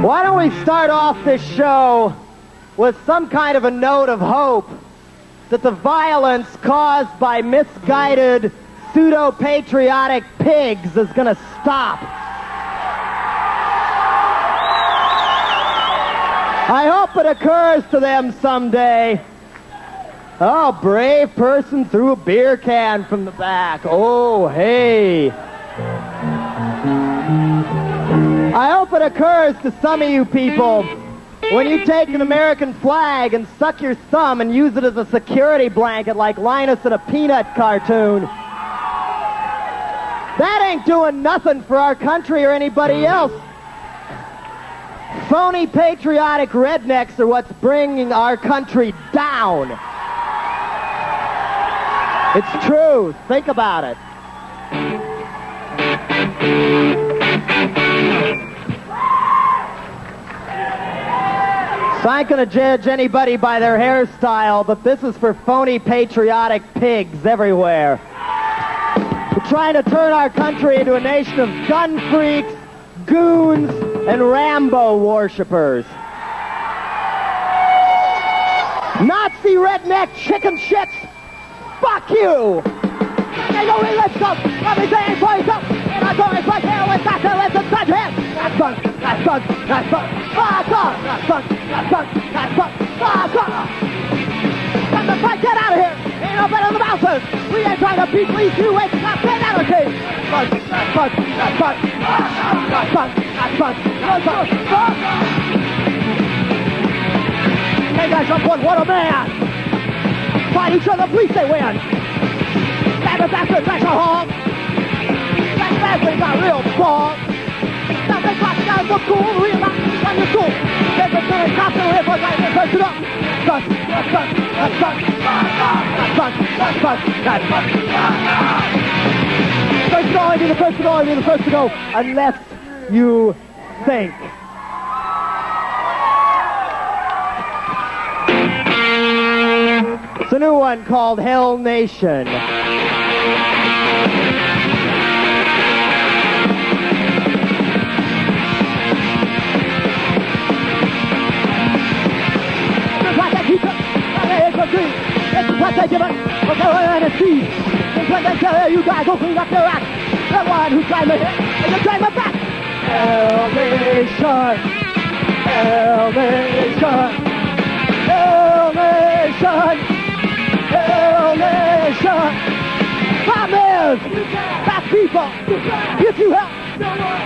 Why don't we start off this show with some kind of a note of hope that the violence caused by misguided, pseudo-patriotic pigs is going to stop. I hope it occurs to them someday. Oh, brave person threw a beer can from the back. Oh, hey. I hope it occurs to some of you people when you take an American flag and suck your thumb and use it as a security blanket like Linus in a Peanut cartoon. That ain't doing nothing for our country or anybody else. Phony patriotic rednecks are what's bringing our country down. It's true. Think about it. So I ain't gonna judge anybody by their hairstyle, but this is for phony patriotic pigs everywhere. We're trying to turn our country into a nation of gun freaks, goons, and Rambo worshippers. Nazi redneck chicken shits, fuck you! They go in, let's go! Let me say it for yourself! And I'm going right here with Dr. Listen, touch him! That's fun, that's fun, that's fun! Fuck off! That's fun, that's fun, that's fun! Fuck off! Got the fight, get out of here! Ain't no better than the bouncers! We ain't trying to beat police, you ain't stop that anarchy! Fun, that's fun, that's fun! That's fun, that's fun, that's fun! Hey guys, up one, what a man! Fight each other, please they win! Stab it back to bash a hog! That bad thing got real ball! Now they got down the cool, real out on your school! There's a million cops in here, but like this, search it up! That's fun, that's fun, that's fun! That's fun, that's fun, that's fun! First to go, I'll be the first to go, I'll be the first to go, unless you think. It's a new one called Hellnation. It's what they give us, okay, and see. It's what they tell you guys, go clean up your act. The one who's trying to hit, and you're trying to back. Hellnation, Hellnation, Hellnation, Hellnation. Problem is, that people, if you help,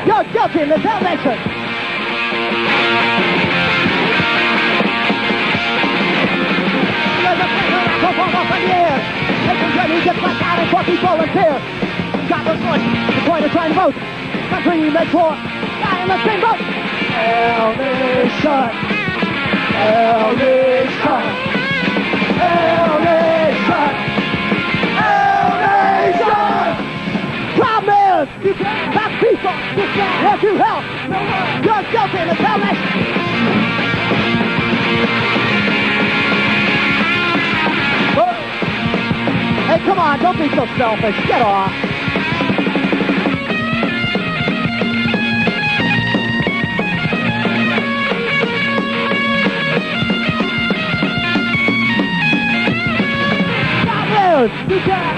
you're guilty in this Hellnation. He gets back out and fucking volunteer. Got the choice. The point of trying to vote. Country you make war. Die in the same boat. Hellnation. Hellnation. Hellnation. Hellnation. Problem is, that people, if you help, you're guilty in the Hellnation. Hey, come on, don't be so selfish. Get off.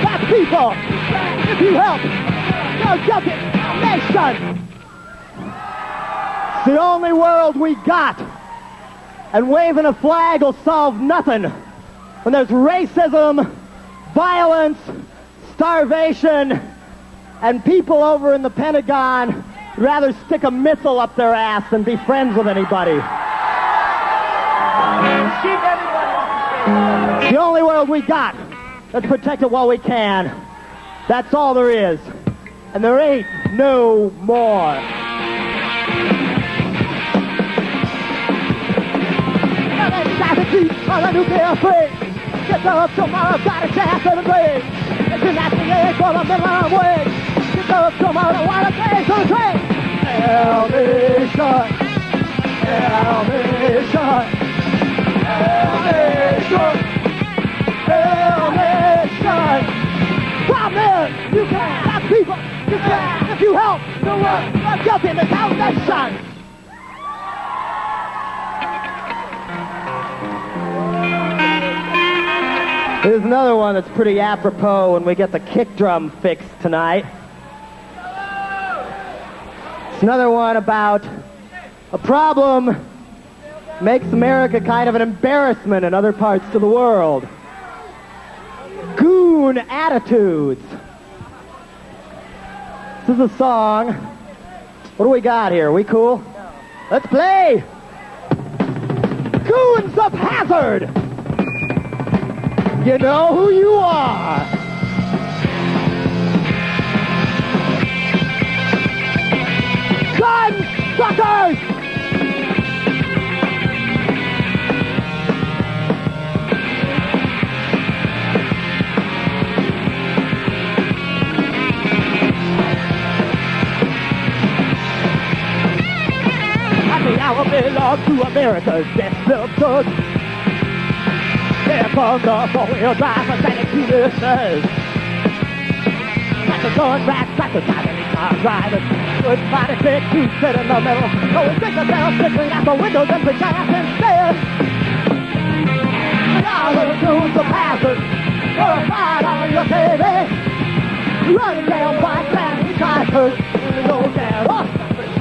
That people, if you help, you're guilty. Nation. It's the only world we got. And waving a flag will solve nothing. When there's racism, violence, starvation, and people over in the Pentagon would rather stick a missile up their ass than be friends with anybody. It's the only world we got. Let's protect it while we can. That's all there is. And there ain't no more. On a nuclear free. Get up tomorrow, got a chance to the grave. It's an acting age for the minimum wage. Get up tomorrow, want to change to the train. Hellnation. Hellnation. Hellnation. Hellnation. Problem is, you can have people. You can, if you help, the world. You're guilty in this Hellnation. Here's another one that's pretty apropos when we get the kick drum fixed tonight. It's another one about a problem makes America kind of an embarrassment in other parts of the world. Goon attitudes. This is a song. What do we got here? We cool? Let's play Goons of Hazzard. You know who you are. Gun suckers! Happy hour belongs to America's best of thugs. Here comes the four-wheel drive for Santa Cruz. Got the gun rack, got the driving car drivers. Good body fit, two sit in the middle. So we stick the barrel strictly out the windows and push gas instead. Now the Goons of Hazzard, for a fight on your TV. Running down white man, he tries to go down off the street.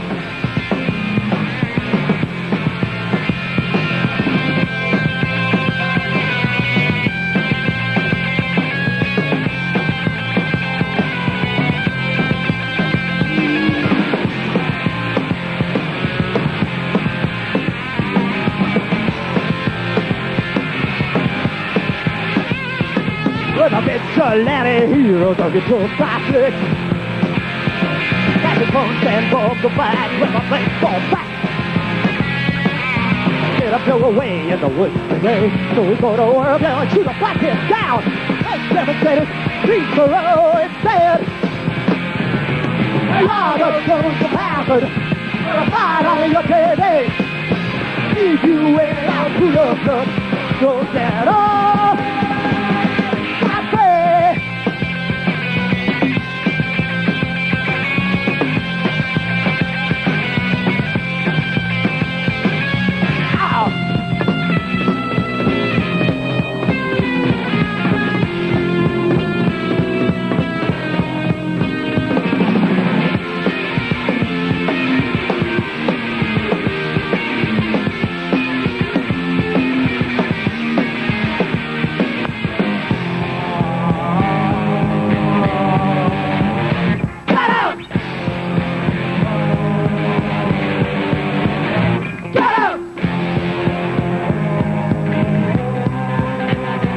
The vigilante heroes of your true classics. Got the punch and bombs the flag with a baseball bat. Get up your way in the woods today. So we go to work and shoot a black kid down. Let's demonstrate it. Beat the road instead. We are the Goons of Hazzard. We're a fight on your TV. Leave you way out to the blood. So get off.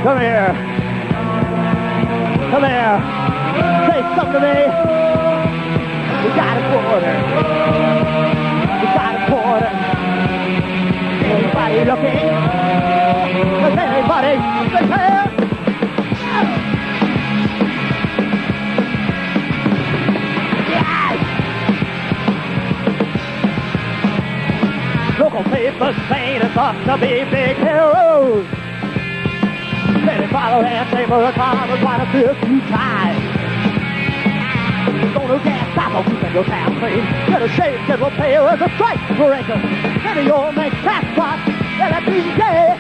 Come here. Come here. Say something to me. We got a quarter. We got a quarter. Anybody looking? Does anybody care? Yes! Local papers saying it's up to be big heroes. Steady follow and favor a time and try to feel too tight. Gonna get stop on keeping your town clean. Get a shave that will pay you as a strike breaker. Maybe you'll make crackpot and that be gay.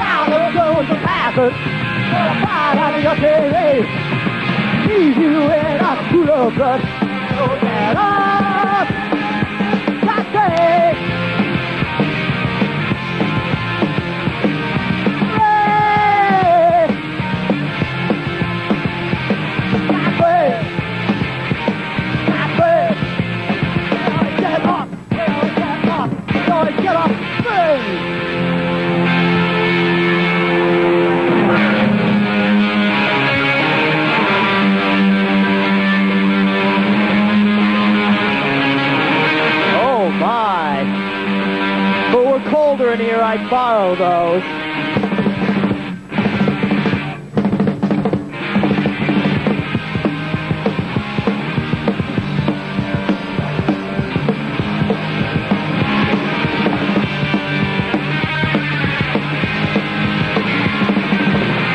Now the Goons of Hazzard will fight out of your TV. Leave you in a pool of blood. So get up, that day. In here, I'd borrow those.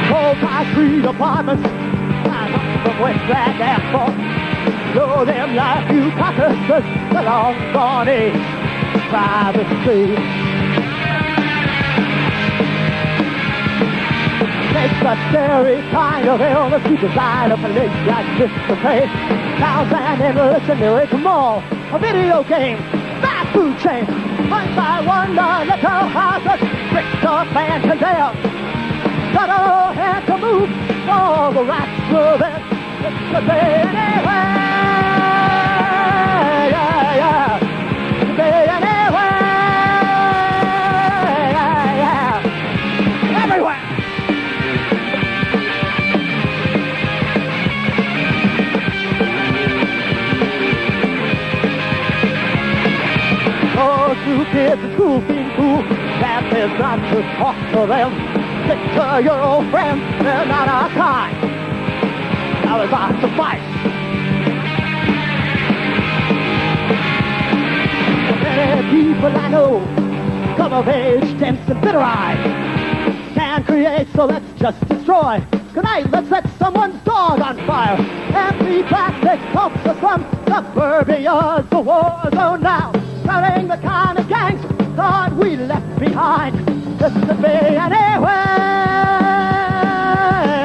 Cold concrete apartments, from West Grand Airport. Show them like you caucuses, the long gone age, privacy. Makes a scary kind of illness deep inside a police that dissipate. Sounds and endless and lyric mall. A video game, fast food chain. One by one, the little houses, bricks of fans and there. Got a hand to move, all the rats move it. It could be anywhere, yeah, yeah. It could be anywhere, yeah, yeah. Everywhere. Those two kids at school seem cool. That is not to talk to them. Stick to your old friends, they're not our kind. Now it's on to fight. Many people I know come of age, dense and bitter-eyed. Can't create, so let's just destroy. Tonight, let's set someone's dog on fire. Empty plastic pumps are from suburbia's the war zone now. Counting the kind of gangs thought we left behind. This could be anywhere,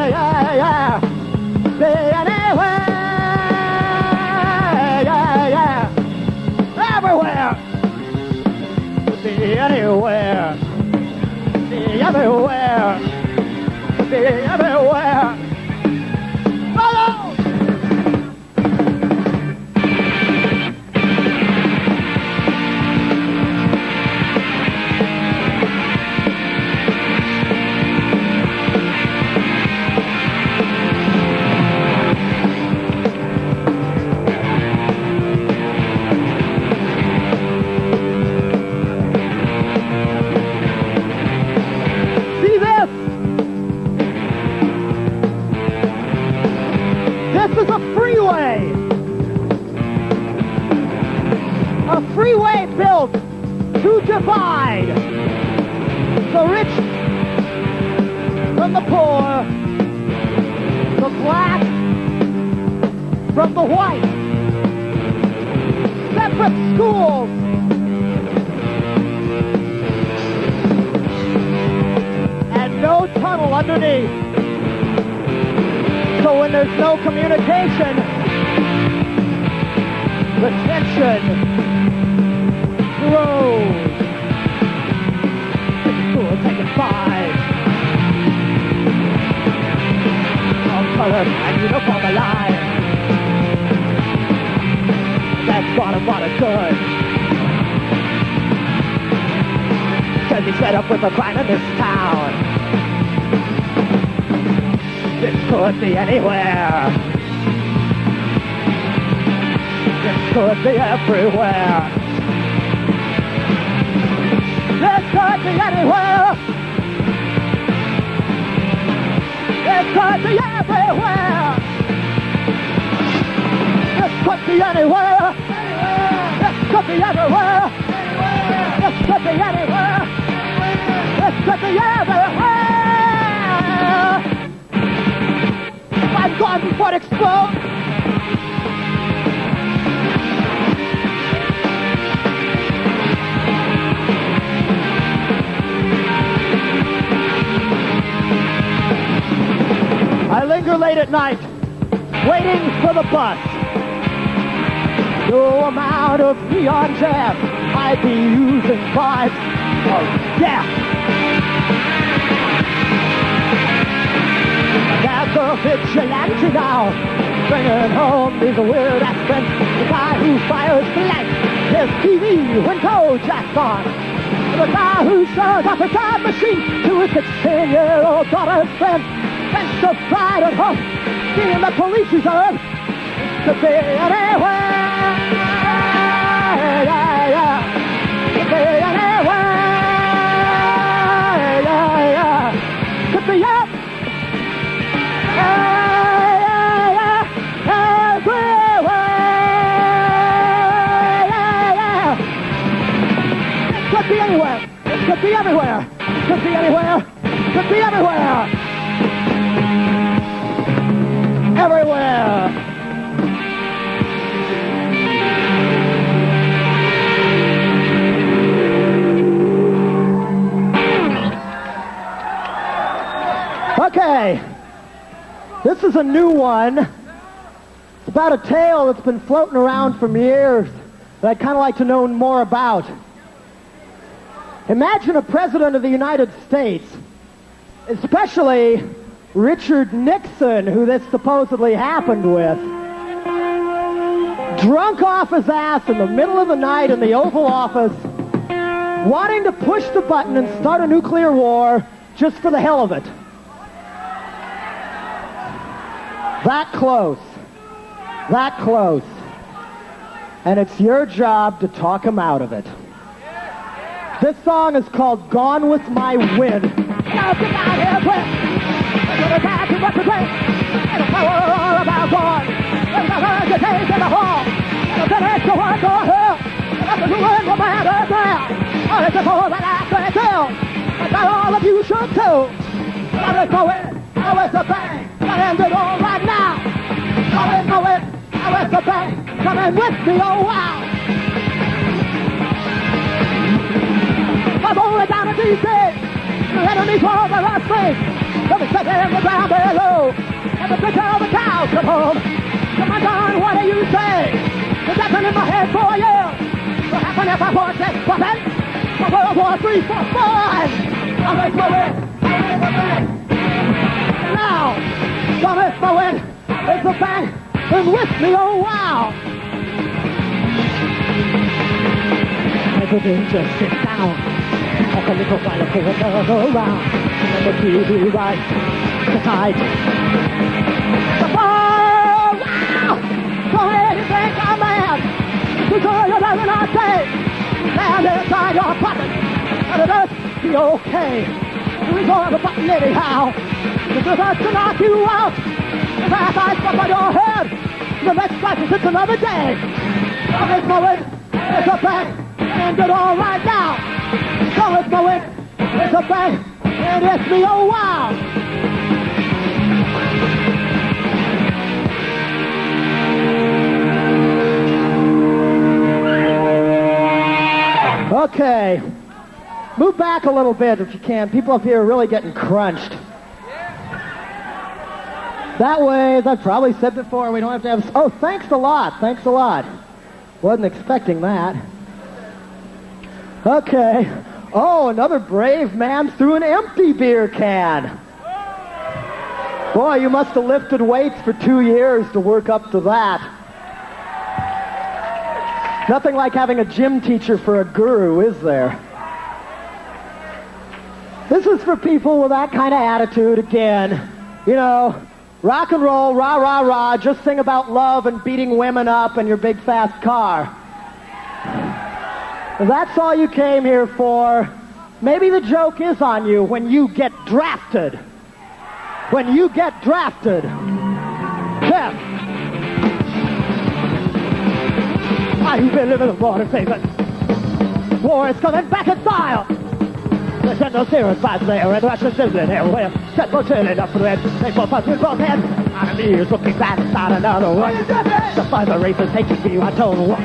yeah, yeah. Be anywhere, yeah, yeah. Everywhere. Be anywhere. Be everywhere. Be everywhere. Follow! This is a freeway. A freeway built to divide the rich from the poor, the black from the white. Separate schools. And no tunnel underneath. So when there's no communication, the tension grows. School taking 5. All colors and uniform alive. That's bottom good. Says he's fed up with the crime in this town. This could be anywhere. This could be everywhere. This could be anywhere. This could be everywhere. This could be anywhere. This could be everywhere. This could be anywhere. This could be everywhere. I'm gone before it explodes. I linger late at night, waiting for the bus. No amount of neon jazz I'd be using vibes of death. That's a vigilante now, bringing home these weird accents. The guy who fires blank his TV when Kojak's on. The guy who shows up a time machine to his 16-year-old daughter's friend. Sense of pride and hope, seeing the police reserve to be anywhere, yeah, yeah. To be anywhere, yeah, yeah. To be up, yeah, yeah, everywhere, yeah, yeah. It could be anywhere, it could be everywhere, it could be anywhere, it could be everywhere. Everywhere. Okay. is a new one. It's about a tale that's been floating around for years that I'd kind of like to know more about. Imagine a president of the United States, especially Richard Nixon, who this supposedly happened with, drunk off his ass in the middle of the night in the Oval Office, wanting to push the button and start a nuclear war just for the hell of it. That close. That close. And it's your job to talk him out of it. This song is called Gone With My Wind. Now get out here, quick! We're back to what to play. And the power about God. And the hurt you take in the hall. And the finish you want to hell. And that's the ruin for man to drown. Oh, it's a whole lot I can tell. But not all of you should too. Now let's go in. Now it's a bang. I end it all right now. Now let's go in. Now it's a bang. Come in with me, oh wow. I'm only down in D.C. The enemy's all over our space. Let me sit in the ground below. And the picture of the cows come home. Come on, John, what do you say? It's happened in my head for years. What happened if I bought that weapon? For World War III for fun. I'll make my way. I'll make my way. Now, I'll make my way. It's a bang. And with me, oh wow. Everything just sit down. Talk a little while for another round. And the TV right tonight. Oh, wow! Go ahead and think I'm mad. Because you better not say. Stand inside your pocket. And it'll be okay. We're going to button anyhow. It's about to knock you out. If I stop on your head, the next crisis it's another day. Come with my way. It's a bang. And it all right now. Come with my way. It's a bang. And it's me, oh wow. Okay. Move back a little bit if you can. People up here are really getting crunched. That way, as I've probably said before, we don't have to have... Oh, thanks a lot. Thanks a lot. Wasn't expecting that. Okay. Oh, another brave man threw an empty beer can. Boy, you must have lifted weights for 2 years to work up to that. Nothing like having a gym teacher for a guru, is there? This is for people with that kind of attitude again. You know, rock and roll, rah, rah, rah, just sing about love and beating women up in your big fast car. If that's all you came here for, maybe the joke is on you when you get drafted. When you get drafted. Yes. I've been living the border saving. War is coming back in style. The general serious vibes there, and Russian sizzling everywhere. Set for chilling up for the red. Take for fuss with both hands. Enemy is looking back inside another one. The fiber races taking you, I told you what.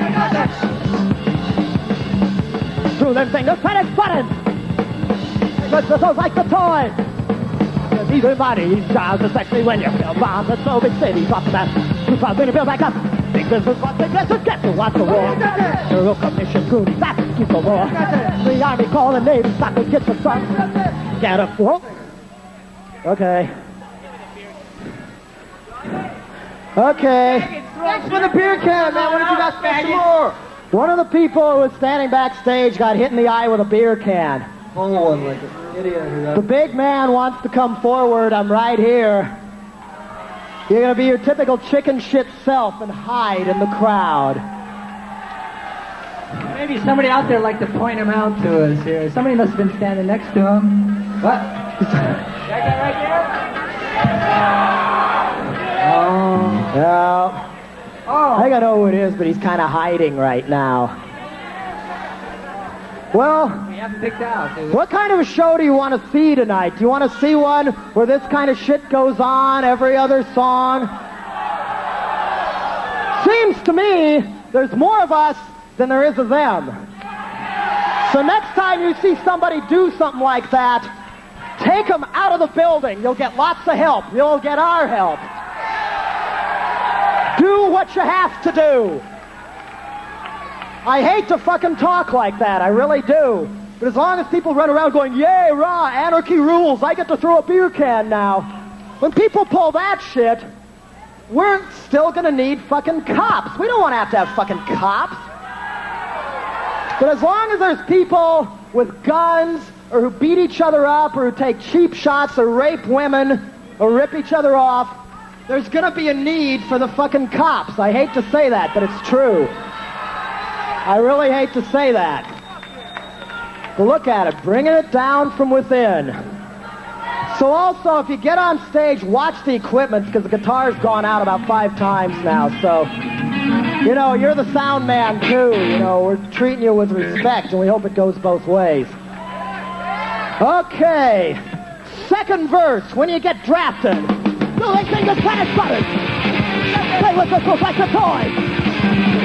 Through them fingers, panic buttons. But the souls like the toys. These bodies jobs, especially when you feel bombs. The so big city drops that. 2 pounds when you build back up. Big business, what big business, get to watch the war. The real commission, Goonies, that's keep the war. The Army call the Navy, stop and get the sun. Get up, whoa. Okay. Okay. Thanks for the beer can, man. What if you got some more? One of the people who was standing backstage got hit in the eye with a beer can. Pull one like an idiot. The big man wants to come forward. I'm right here. You're going to be your typical chicken shit self and hide in the crowd. Maybe somebody out there like to point him out to us here. Somebody must have been standing next to him. What? That guy right there? Oh. Yeah. Oh. I think I know who it is, but he's kind of hiding right now. Well, We haven't picked out, do we? what kind of a show do you want to see tonight? Do you want to see one where this kind of shit goes on every other song? Seems to me there's more of us than there is of them. So next time you see somebody do something like that, take them out of the building. You'll get lots of help. You'll get our help. do what you have to do. I hate to fucking talk like that, I really do. But as long as people run around going, yay, rah, anarchy rules, I get to throw a beer can now. When people pull that shit, we're still gonna need fucking cops. We don't want to have fucking cops. But as long as there's people with guns, or who beat each other up, or who take cheap shots, or rape women, or rip each other off, there's gonna be a need for the fucking cops. I hate to say that, but it's true. I really hate to say that. But look at it, bringing it down from within. So also, if you get on stage, watch the equipment, because the guitar's gone out about 5 times now, so, you know, you're the sound man too, you know, we're treating you with respect, and we hope it goes both ways. Okay, second verse, when you get drafted, do they think the planet butters? Play with the fools like a toy.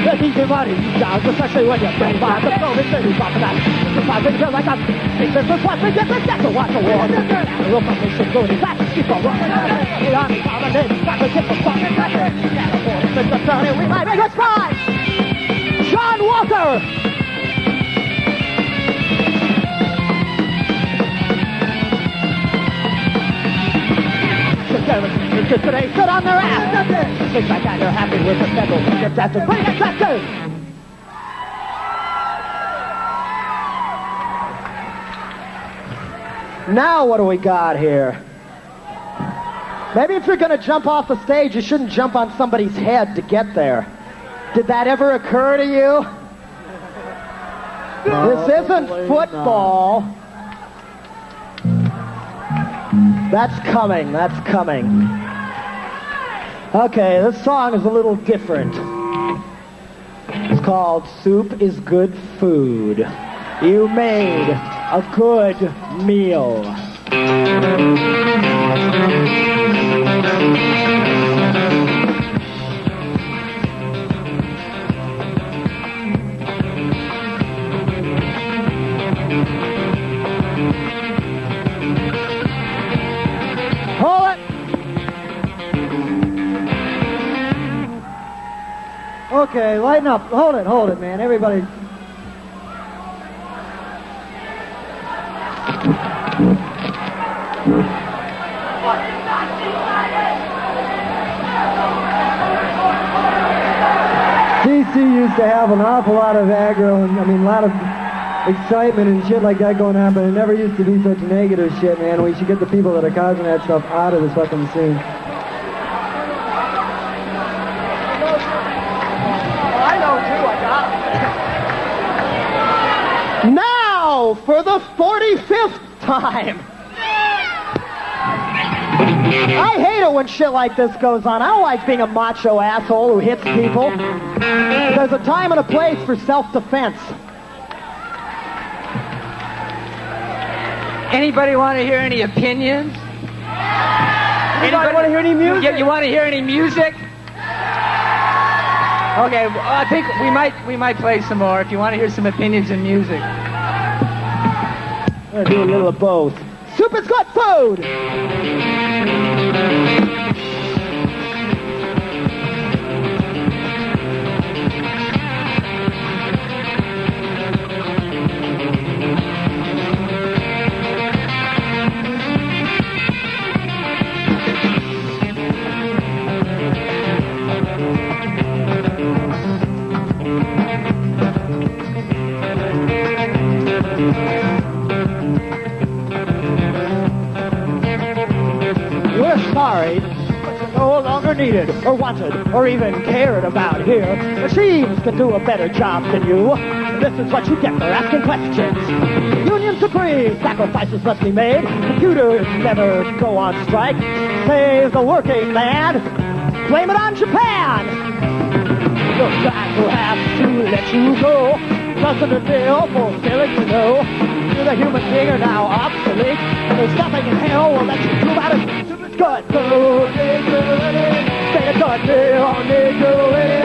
There's easy money down, especially when you're playing by the building cities off of that. The five things like I'm this is what we get to watch the war. The real foundation good is that keep on running. The army found a name, got to get the fuck. We might make it fine. John Walker. Today sit on their ass. Things like that, they're happy with the federal. Just have to bring it back to. Now what do we got here? Maybe if you're going to jump off the stage, you shouldn't jump on somebody's head to get there. Did that ever occur to you? No, this isn't football. Not. That's coming, that's coming. Okay, this song is a little different. It's called Soup is Good Food. You made a good meal. Hold it! Okay, lighten up. Hold it, man. Everybody. DC used to have an awful lot of aggro and, a lot of excitement and shit like that going on, but it never used to be such negative shit, man. We should get the people that are causing that stuff out of this fucking scene. I know too, I got it. Now, for the 45th time. I hate it when shit like this goes on. I don't like being a macho asshole who hits people. There's a time and a place for self-defense. Anybody want to hear any opinions? Anybody want to hear any music? You want to hear any music? Okay, well, I think we might play some more if you want to hear some opinions and music. I'm gonna do a little of both. Soup is good food! Sorry, but you're no longer needed, or wanted, or even cared about here. Machines can do a better job than you. This is what you get for asking questions. Union supreme, sacrifices must be made. Computers never go on strike. Save the working man. Blame it on Japan. The guys will have to let you go. Nothing to feel, fulfilling to know. You, the human being, are now obsolete. There's nothing in hell will let you do about it. Good food, need to win it. Say a good deal, need to win it.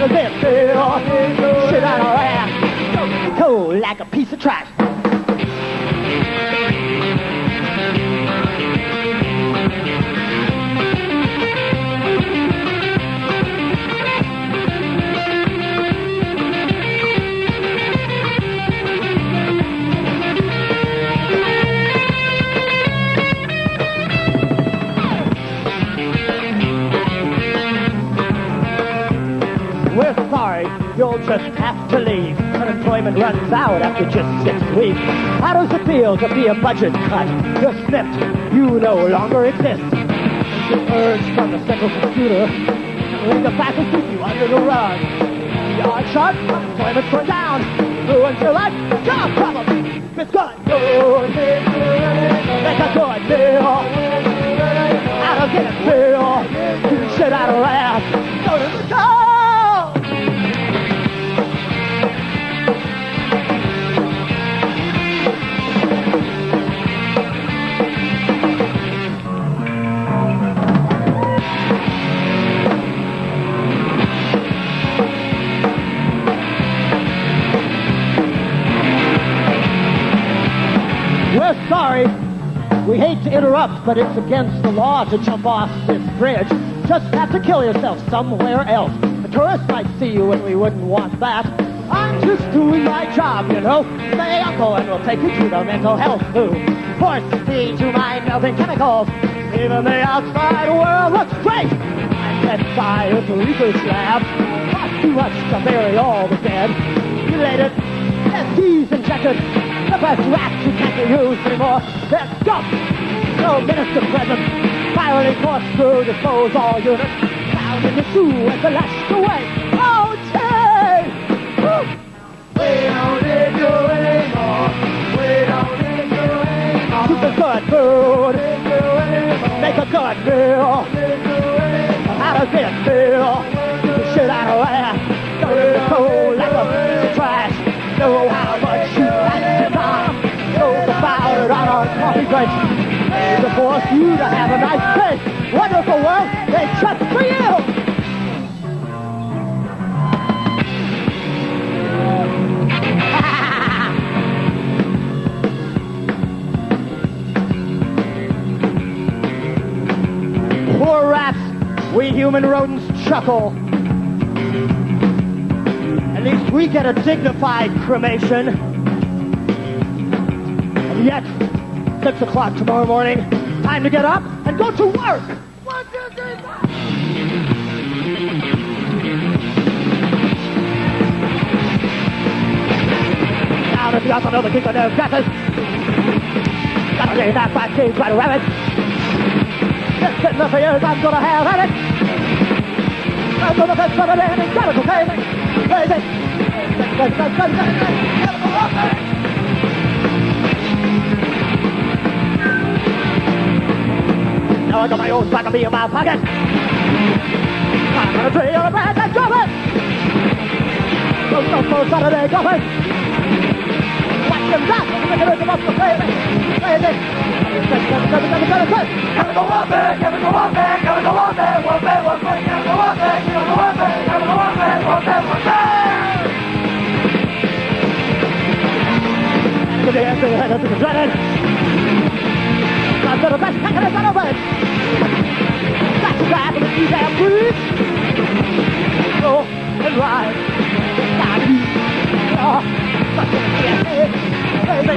The this deal, need to shit out our ass. Cold like a piece of trash. to leave. Unemployment runs out after just 6 weeks. How does it feel to be a budget cut? You're snipped. You no longer exist. The urge from the central computer. Leave the fact will keep you under the rug. Yard sharp, unemployment's going down. Ruins your life, job problem. It's good. Make a good deal. How to get it feel. Do the shit out of ass. Go to the top. We're sorry. We hate to interrupt, but it's against the law to jump off this bridge. Just have to kill yourself somewhere else. The tourists might see you and we wouldn't want that. I'm just doing my job, you know. Say uncle and we'll take you to the mental health booth. Force feed you mind-melting chemicals. Even the outside world looks great. I'm inside at the research lab. Cost too much to bury all the dead. Mutilated, STs injected. The best rats who can't be used anymore. They're stuffed. No minister present. Pirating corkscrew dispose all units. Found in the sewer as the lashed away. Oh, Jay! We don't need you anymore. We don't need you anymore. Cook a good food. Make a good meal. How does it feel? The shit out of ass. Dirty the cold like a piece of trash. Know how much you like to time. Knows about it on our coffee breaks. To force you to have a nice day. Wonderful world, they just for you. Poor rats, we human rodents chuckle. At least we get a dignified cremation. And yet, 6 o'clock tomorrow morning, time to get up and go to work. 1, 2, 3, 4. Down at the also know the kick on those gases. Got a day, not 5 days, quite a rabbit. Just sitting up for years, I'm gonna have at it. I'm gonna fetch for the day and gotta go crazy. Crazy. Now I got my own sack of me in my pocket. I'm gonna tree on a branch and drop it. No for Saturday coffee. Watch them back. Look at them up for crazy. Crazy. Gotta go up there, gotta go up there, gotta go up there. One there, one there, gotta go up there, gotta go up there, gotta go up there, one there, one there. To the end of the head of the dreaded. I'm gonna best pack it out of it. That's the guy with the key down, please. Go and ride. Oh, such a crazy.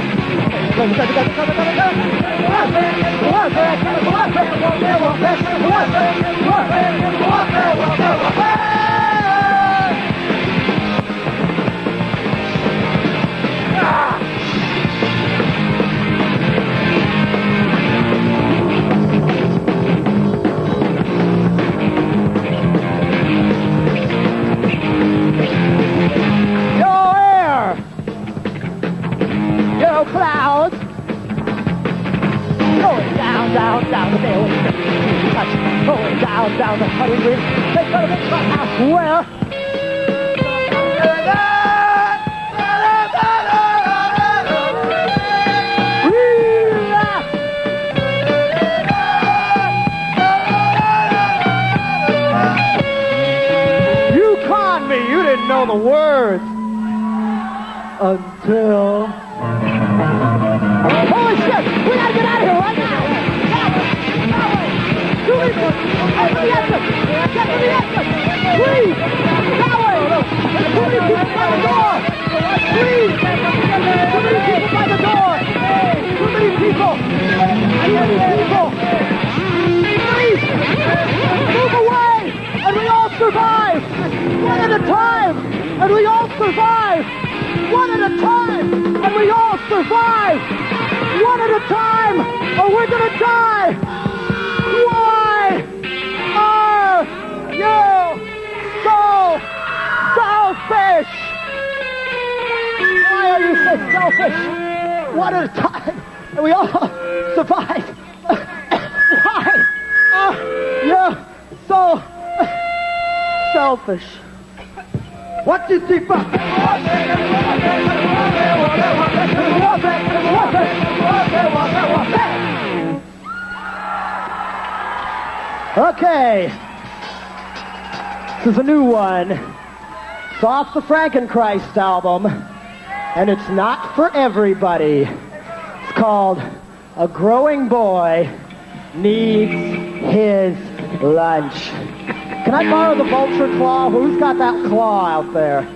Clouds going down, down, down the hill. Touch going down, down the cutting green. They've got a big front house where you conned me. You didn't know the words until. Holy shit! We gotta get out of here right now! That way! Too many people! Get to the exit! Get to the exit! Please! That way! Too many people by the door! Please! Too many people by the door! Too many people! Too many people! Please! Move away! And we all survive! One at a time! And we all survive! survive! One at a time! And we all survive! One at a time! Or we're gonna die! Why are you so selfish? Why are you so selfish? One at a time! And we all survive! Why are you so selfish? What is the fuck? Okay. This is a new one. It's off the Frankenchrist album, and it's not for everybody. It's called A Growing Boy Needs His Lunch. Can I borrow the vulture claw? Who's got that claw out there?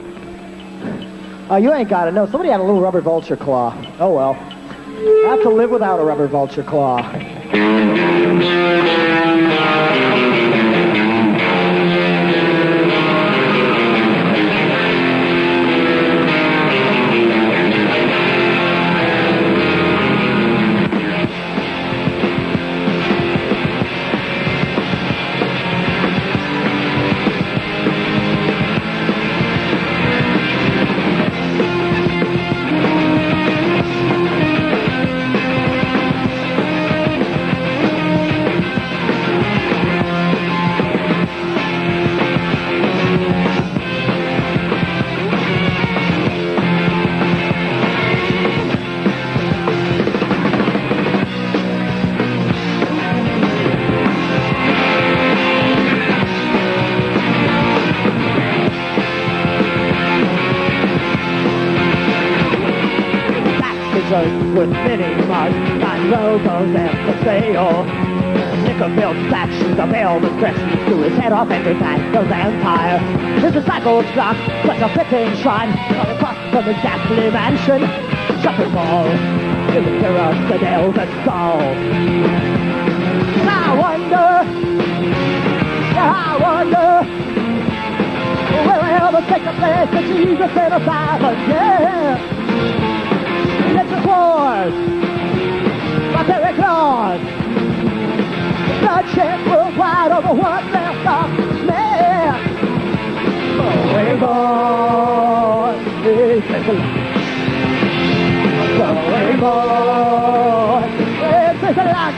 Oh, you ain't got it. No, somebody had a little rubber vulture claw. Oh, well. I have to live without a rubber vulture claw. With mini mugs and logos and for sale. Nickel-filled statues of Elvis Presley to his head off every man of empire. There's a cycle clock, such a fitting shrine, not across from exactly mansion. Shopping mall, in the pyramids, Elvis skull. And I wonder, will I ever take the place that Jesus in a Bible? Yeah. It's a wars, but Santa Claus. Bloodshed worldwide over what's left of me. Going boy, this is a lot. Going boy, this is a lot.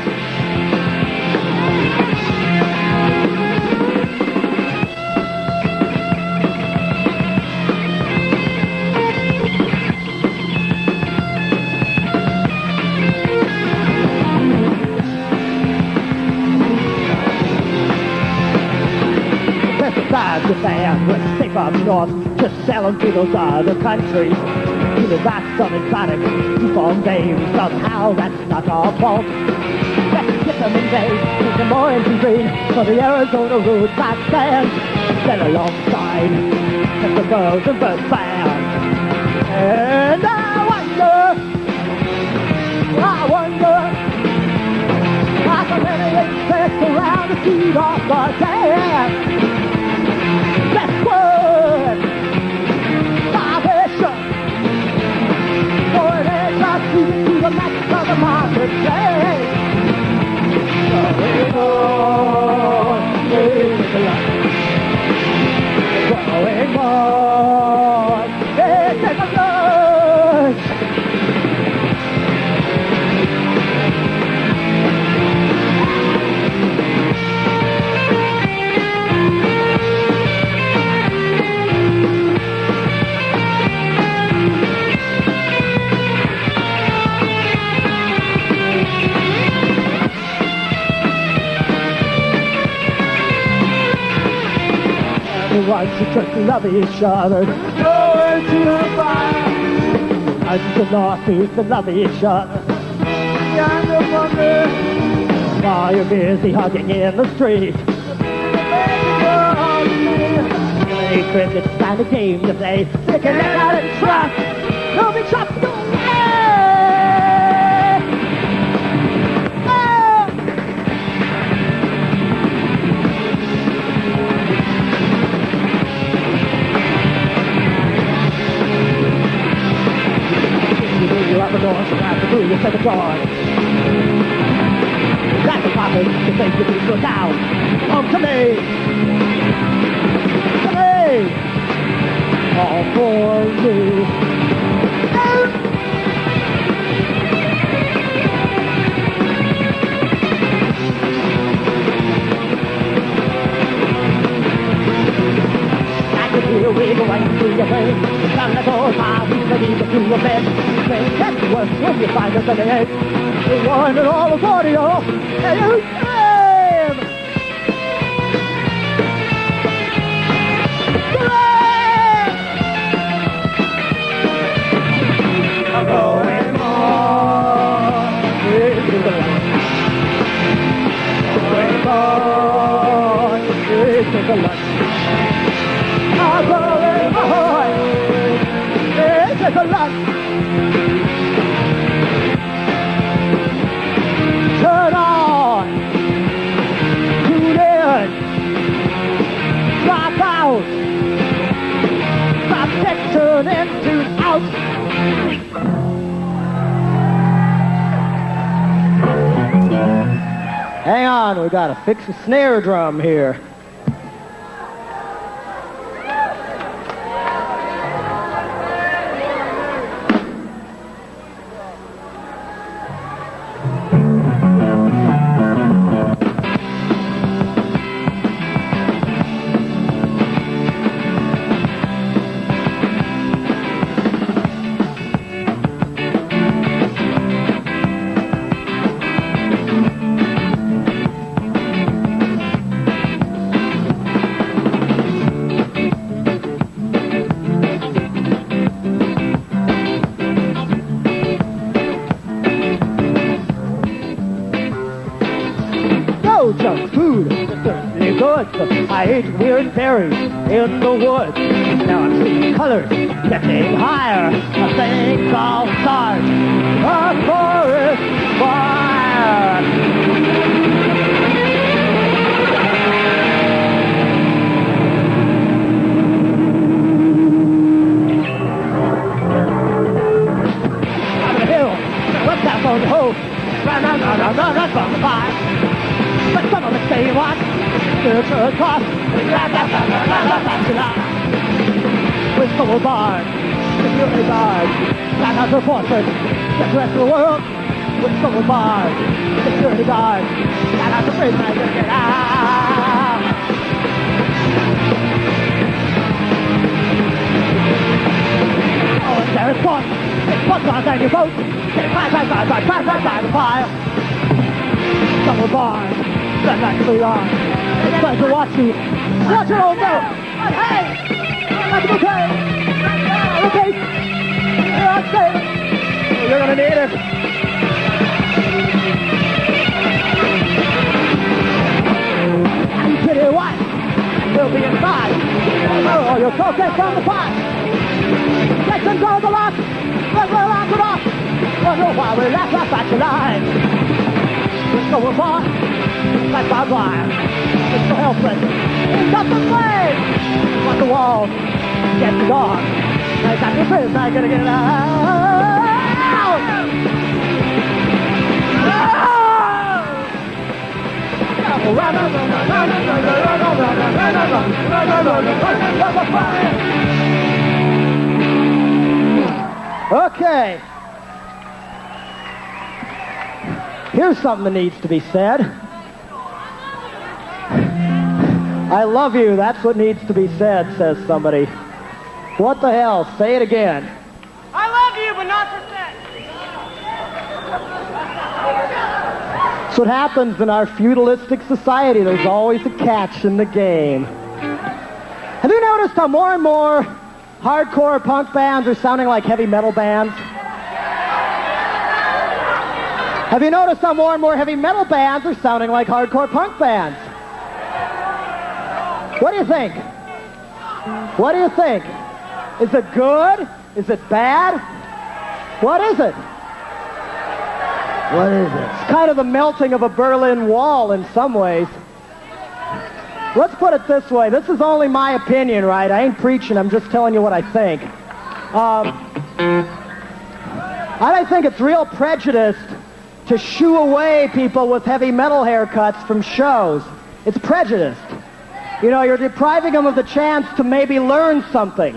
Japan was safe up north to sell them to those other countries. To the vast some exotic deformed names. Somehow that's not our fault. Let's get them in vain, make them orange and green for the Arizona roadside stand. Then alongside the girls and birds band. And I wonder how so many insects around the seat of the dam. That's what vibration. For it is not easy to the max of the marketplace. Going on, it's a lot. Going on, it's a lot. Once you took to love each other, go into the fire. And to the northeast to love each other. Beyond the wonder, while you're busy hugging in the street. Many crickets find a game to play. They can let out and trust. They'll be chopped away. the door, so grab the glue, you set the door. Grab the pocket, you think you can go down. Come to me. To me. All for me. Here we go right through your brain. Down the door, we can even through your bed. That's the worst when you find us on the edge. We want it all for you. And you scream! I'm going on. Into the light. Going on. Into the light. I'm going on. Into the light. Turn on. Tune in. Drop out. Stop it, turn into out. Hang on, we gotta fix the snare drum here. Junk food, certainly good. I ate weird berries in the woods. Now I'm seeing colors, getting higher. A thing called stars, a forest fire. Up the hill, what's that on the hole? Run from the fire. But some of us say what? There's a cost. With double bars, security guards, that has a fortress. Get the rest of the world with double bars, security guards, that has a prisoner to get out. Oh, and there is one. It's one on any boat. Say fire the fire. Double bars. That's actually on. It's fun to watch you. Watch your own boat. But hey! That's okay. Okay. You're safe. You're gonna need it. And pretty white. You'll be inside. Oh, you're focused from the pot. Get control of the lock. Let's lock it off. Wonder why we left us at your line. We're so far. Like barbed wire. It's so helpless. It's got the flame. On the wall. Get the dog. I got your prisoner. I gotta get it out. Okay. Here's something that needs to be said. I love you, that's what needs to be said, says somebody. What the hell? Say it again. I love you, but not for sex. That's what happens in our feudalistic society. There's always a catch in the game. Have you noticed how more and more hardcore punk bands are sounding like heavy metal bands? Have you noticed how more and more heavy metal bands are sounding like hardcore punk bands? What do you think? What do you think? Is it good? Is it bad? What is it? What is it? It's kind of the melting of a Berlin Wall in some ways. Let's put it this way. This is only my opinion, right? I ain't preaching. I'm just telling you what I think. I think it's real prejudice to shoo away people with heavy metal haircuts from shows. It's prejudiced. You know, you're depriving them of the chance to maybe learn something.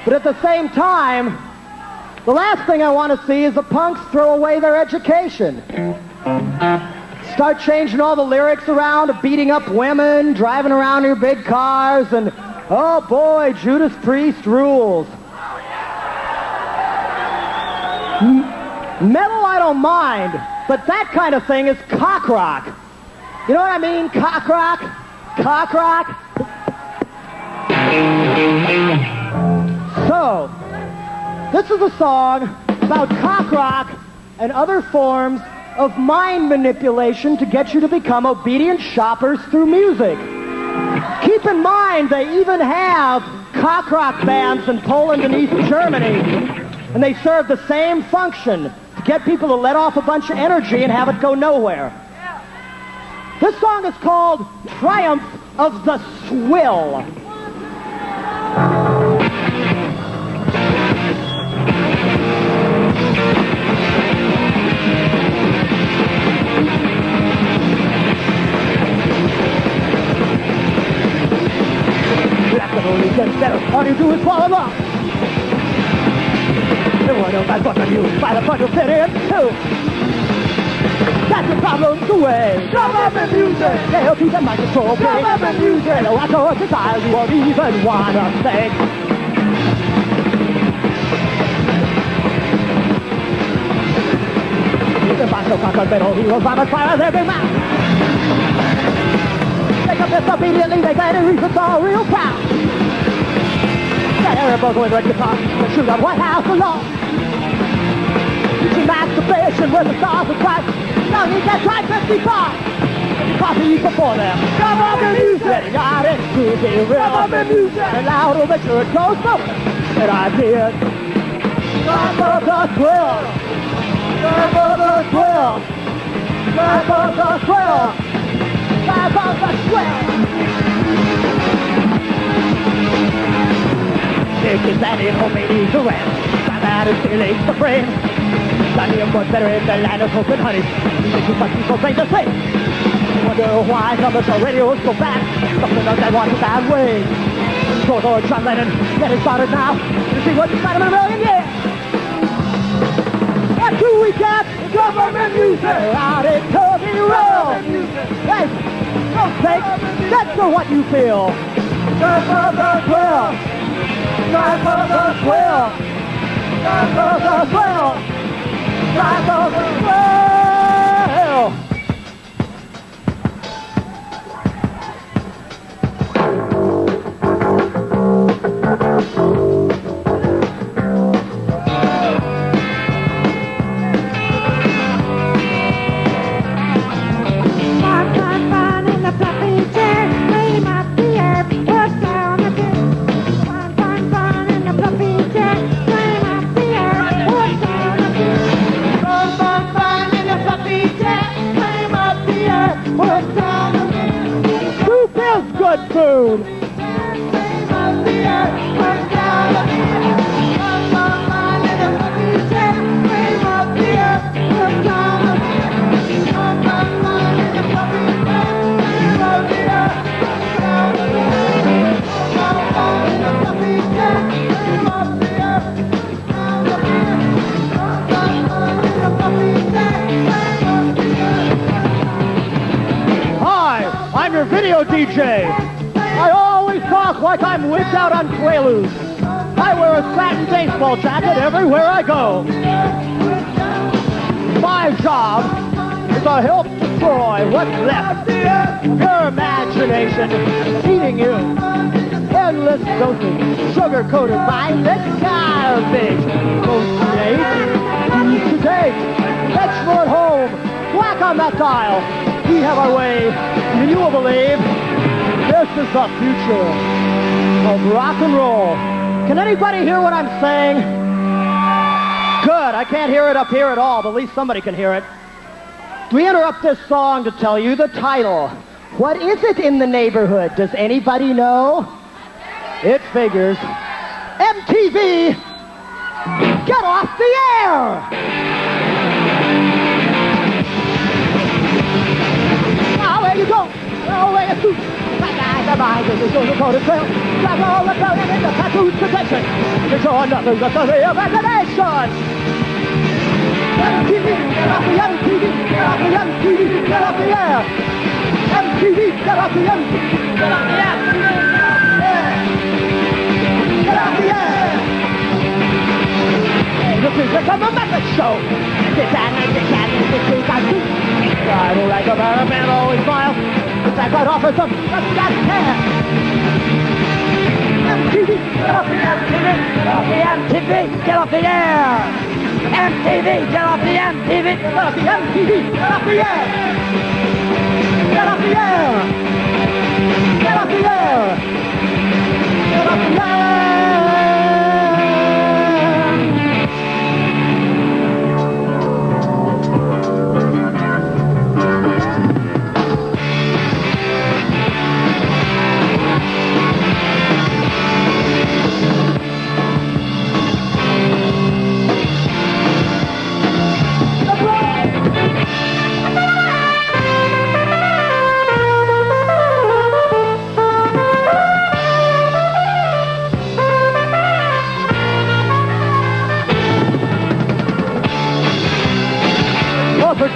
But at the same time, the last thing I want to see is the punks throw away their education. Start changing all the lyrics around, beating up women, driving around in your big cars, and oh boy, Judas Priest rules. Metal I don't mind, but that kind of thing is cock rock. You know what I mean? Cock rock? Cock rock? So, this is a song about cock rock and other forms of mind manipulation to get you to become obedient shoppers through music. Keep in mind, they even have cock rock bands in Poland and East Germany, and they serve the same function, to get people to let off a bunch of energy and have it go nowhere. This song is called Triumph of the Swill. Gets better. All you do is fall along. Everyone knows that's what I'm used by the bunch of idiots too. That's the problem's away. Drum up and music. They'll keep the mind control. Drum up and music. They'll act on desire you won't even wanna think. You can find some fucking metal heroes on the fire of their big mouth. Take up this immediately. They get it. It's all real proud. They're both with red guitar to shoot up White House alone. Teaching masturbation with the stars of Christ. Now he gets right 55. Coffee before them. Come on the music. Getting out into the real. Come on the music. And louder, make sure it goes somewhere. And I did. Time for the thrill. Time for the thrill. Time for the thrill. Time for the thrill. Is that it, homie, needs a rant. My man is feeling the brain. Johnny and what's better in the land of hope and honey. Makes you fucking so plain to say. Wonder why commercial radios go back. Something of that walks a bad way. George or John Lennon, getting started now. To see what's inside of a million years. What do we get? Government music. Out into the real. Hey, don't take. That's for what you feel. Just for the thrill. Time for the Swill! Time for the Swill! Time for the Swill! Fun in the fluffy chair, clean up the air, put down the chair. Who feels good food? I'm your video DJ. I always talk like I'm whipped out on Quaaludes. I wear a satin baseball jacket everywhere I go. My job is to help destroy what's left. Your imagination feeding you endless doses, sugar-coated by this garbage. Most to date, vegetable at home, black on that dial. We have our way, and you will believe this is the future of rock and roll. Can anybody hear what I'm saying? Good, I can't hear it up here at all, but at least somebody can hear it. We interrupt this song to tell you the title. What is it in the neighborhood? Does anybody know? It figures. MTV! get off the air! Now where you go? Where you shoot? The mind is going to go to trail. Grab all the rebellion in the tattoo's protection. You're nothing but the real imagination. MTV, get off the MTV, get off the MTV, get off the air. MTV, get off the MTV, get off the air. Get off the air. The music of the method show. This and this and this got two. Rival like a man always smiles. It's like God offers them just that care. MTV, get off the MTV, get off the MTV, get off the air. MTV, get off the MTV, get off the MTV, get off the air. Get off the air. Get off the air. Get off the air.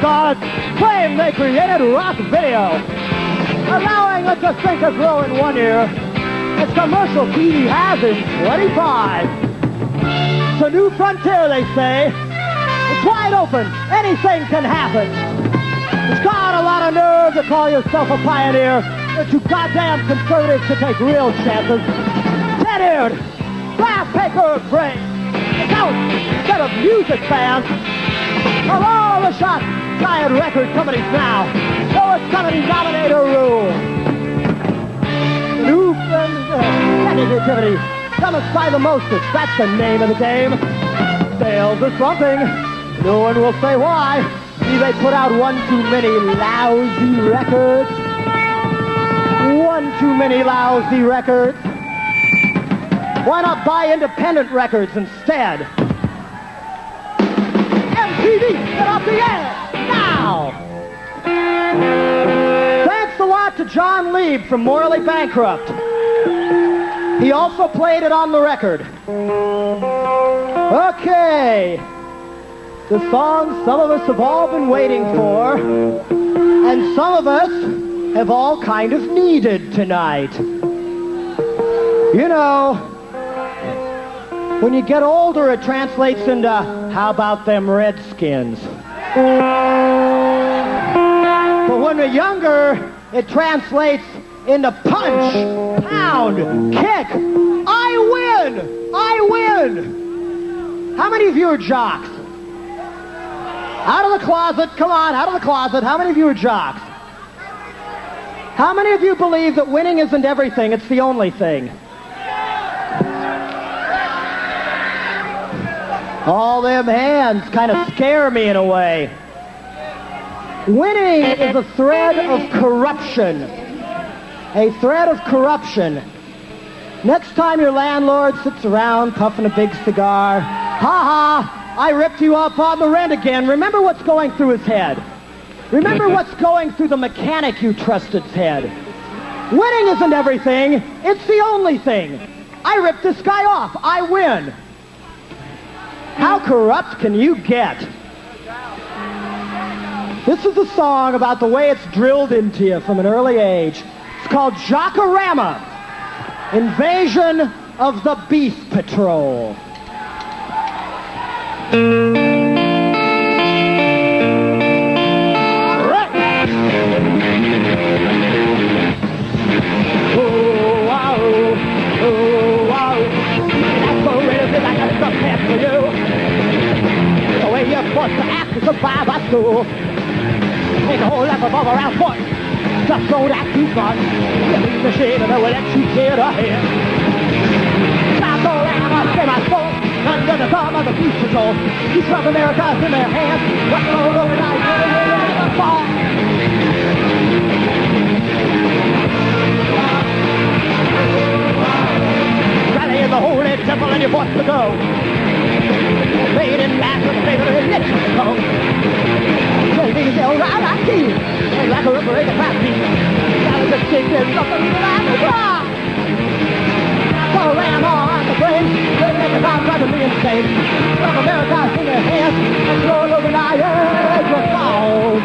God's claim they created rock video, allowing us to think and grow in 1 year. It's commercial TV has in 25. It's a new frontier, they say. It's wide open. Anything can happen. It's got a lot of nerve to call yourself a pioneer, but you goddamn conservatives to take real chances. Ten-eared, glass paper brain. It's out instead of music fans. Of all the shots, giant record companies now, lowest company nominator rule. New negativity, cometh by the mostest, that's the name of the game. Sales are slumping, no one will say why. See, they put out one too many lousy records. One too many lousy records. Why not buy independent records instead? MTV, get off the air, now! Thanks a lot to John Lieb from Morally Bankrupt. He also played it on the record. Okay. The song some of us have all been waiting for, and some of us have all kind of needed tonight. You know, when you get older, it translates into, how about them Redskins? But when you're younger, it translates into punch, pound, kick. I win! I win! How many of you are jocks? Out of the closet, come on, out of the closet. How many of you are jocks? How many of you believe that winning isn't everything, it's the only thing? All them hands kind of scare me in a way. Winning is a thread of corruption. A thread of corruption. Next time your landlord sits around puffing a big cigar, ha, I ripped you up on the rent again. Remember what's going through his head. Remember what's going through the mechanic you trusted's head. Winning isn't everything, it's the only thing. I ripped this guy off, I win. How corrupt can you get? This is a song about the way it's drilled into you from an early age. It's called Jock-O-Rama, Invasion of the Beef Patrol. Forced to act to survive by school. Make a whole life of around point. Just don't act too fun. You leave the shade and they will let you get ahead. Jock-O-Rama, stay my soul. Under the thumb of the Beef Patrol. You shove America's in their hands. Rock and roll over night. Never fall. Rally in the holy temple and you're forced to go. of America in their hands and roll over Niagara Falls.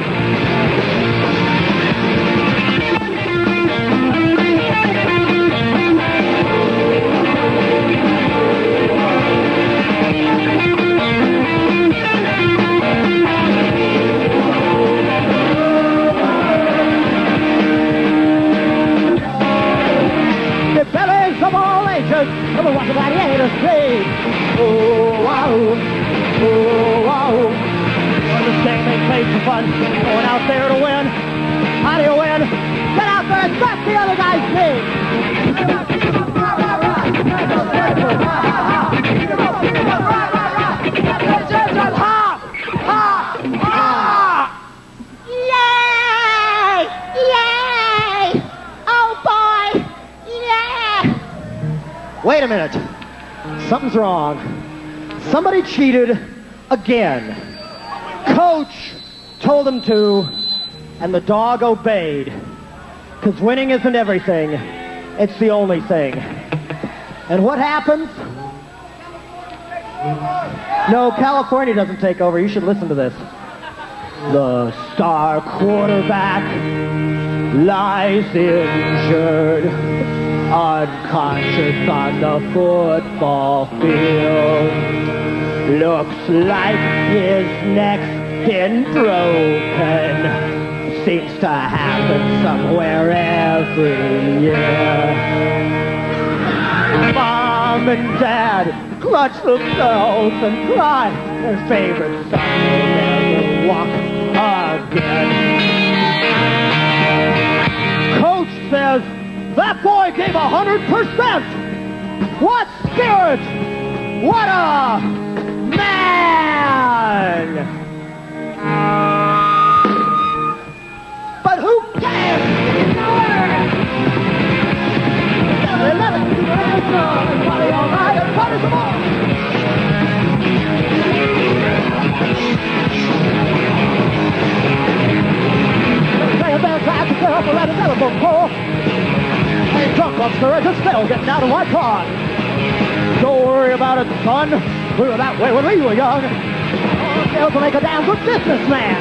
The bellies of all ages, come and watch the gladiators play. Oh, wow, oh, wow. On this game they play for fun, going out there to win. How do you win? Get out there and smash the other guy's knee. Ha! Ha! Ha! Yay! Yay! Oh boy! Yeah! Wait a minute. Something's wrong. Somebody cheated again. Coach told him to, and the dog obeyed. Because winning isn't everything. It's the only thing. And what happens? No, California doesn't take over. You should listen to this. The star quarterback lies injured, unconscious on the football field. Looks like his neck's been broken. Seems to happen somewhere every year. Mom and Dad clutch themselves and cry. Their favorite son will never walk again. Coach says, that boy gave 100%. What spirit! What a man! But who cares? Everybody all right, everybody come on! Say a bell tried to set up around the telephone pole. Hey, drunk officer, I just fell getting out of my car. Don't worry about it, son. We were that way when we were young. All sales will make a damn good businessman.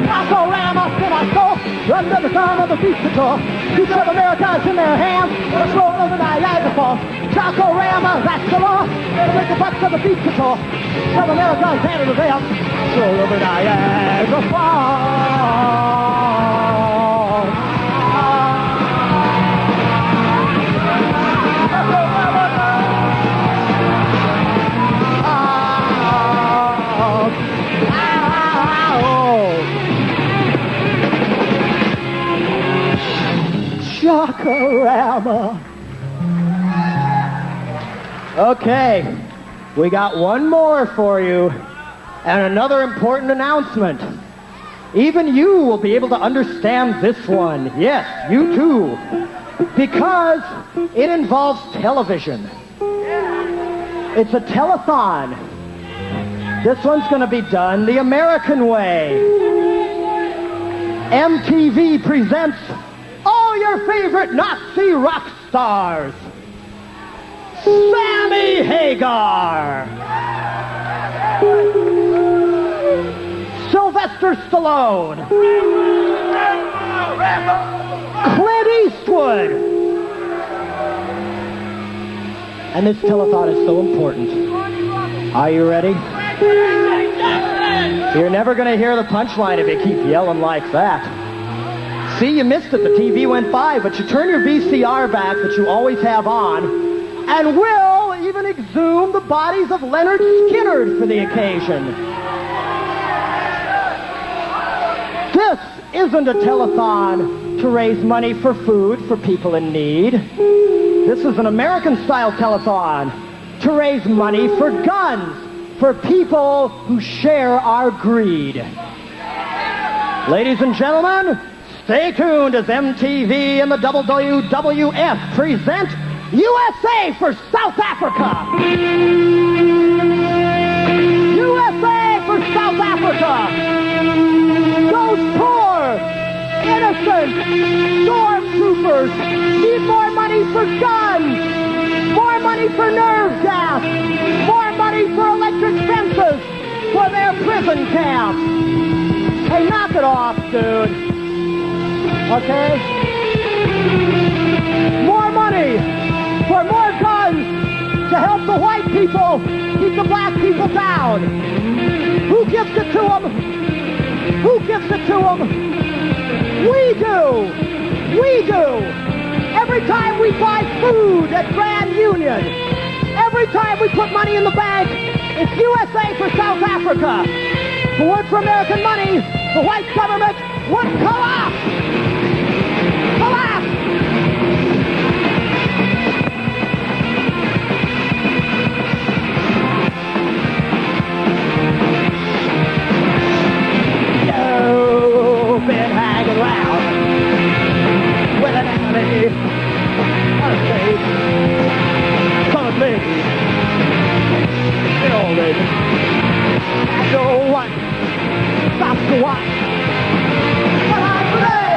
Jock-O-Rama, semi-soul, run to the sound of the beat control. Future of America's in their hands, let's roll over Niagara Falls. Jock-O-Rama, that's the law. They'll make the bucks of the beat control. Future of America's handed to them. Roll over Niagara Falls. Jock-O-Rama. Okay, we got one more for you, and another important announcement. Even you will be able to understand this one. Yes, you too. Because it involves television. It's a telethon. This one's going to be done the American way. MTV presents all your favorite Nazi rock stars. Sammy Hagar, Sylvester Stallone, Clint Eastwood. And this telethon is so important. Are you ready? You're never going to hear the punchline if you keep yelling like that. See, you missed it. The TV went by, but you turn your VCR back that you always have on, and we'll even exhume the bodies of Leonard Skinner for the occasion. This isn't a telethon to raise money for food for people in need. This is an American-style telethon to raise money for guns for people who share our greed. Ladies and gentlemen, stay tuned as MTV and the WWF present USA for South Africa. USA for South Africa. Those poor, innocent stormtroopers need more money for guns, more money for nerve gas, more money for prison camps. Hey, knock it off, dude. Okay? More money for more guns to help the white people keep the black people down. Who gives it to them? Who gives it to them? We do. We do. Every time we buy food at Grand Union, every time we put money in the bank, it's USA for South Africa. If it weren't for American money, the white government would collapse. Collapse. You've been hanging around with an enemy, unsaved, colored lady, the old lady, and no one stops to watch. Come on, play!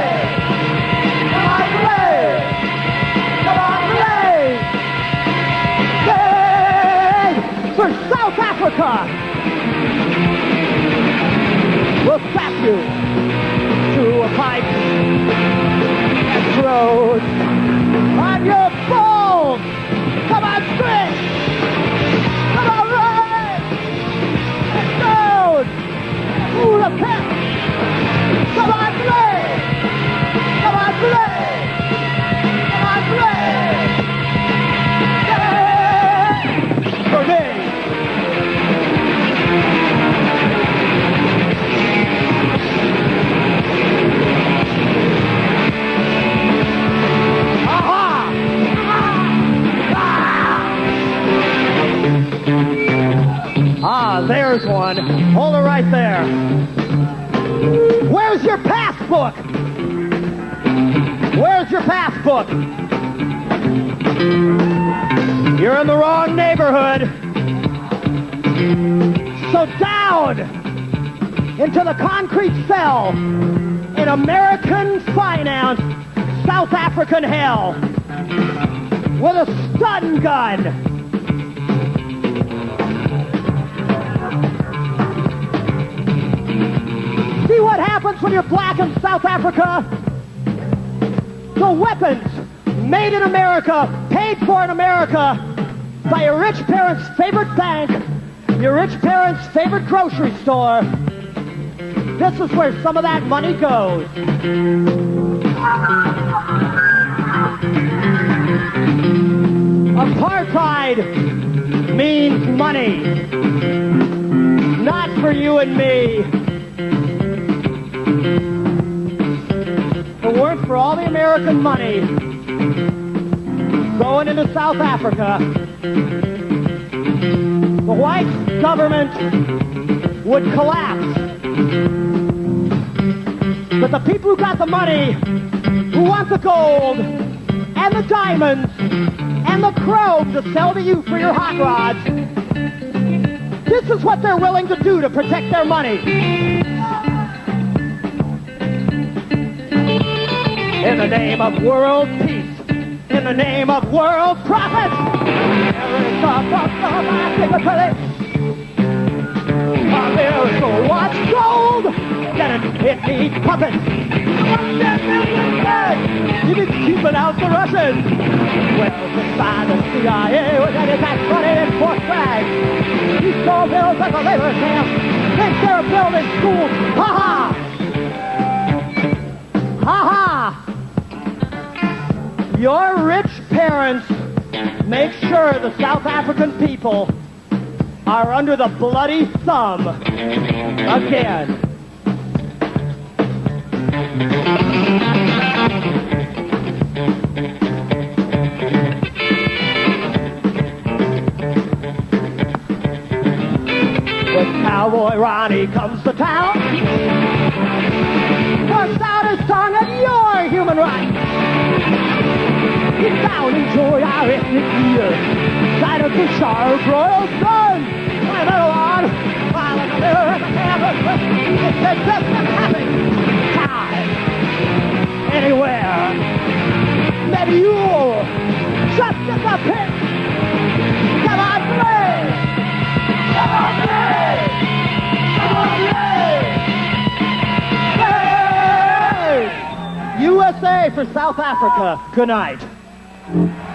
Come on, play! Come on, play! Yay! For South Africa! We'll slap you to a pipe and throw on your balls. Come on, string. Come on, run. And down. Ooh, the pep. Come on, play. Come on, play. Come on, play. Yeah. For me. There's one. Hold it right there. Where's your passbook? Where's your passbook? You're in the wrong neighborhood. So down into the concrete cell in American finance, South African hell with a stun gun. See what happens when you're black in South Africa? The weapons made in America, paid for in America by your rich parents' favorite bank, your rich parents' favorite grocery store. This is where some of that money goes. Apartheid means money. Not for you and me. If it weren't for all the American money going into South Africa, the white government would collapse. But the people who got the money, who want the gold and the diamonds and the chrome to sell to you for your hot rods, this is what they're willing to do to protect their money. In the name of world peace, in the name of world profit, America wants gold, then it needs puppets. You've been keeping out the Russians. Well, since by the CIA with any tax money in Fort Bragg, you stole bills at the labor camp, think they're building schools. Ha ha! Ha ha! Your rich parents make sure the South African people are under the bloody thumb again. When Cowboy Ronnie comes to town, bursts out his tongue at your human rights. Get down, enjoy our ethnic beer. Side of the sharp royal sun. My little one, while in the mirror at the campus, it's just a happy time. Anywhere. Maybe you'll just disappear. Come on, play! Come on, play! Come on, for South Africa. Good night.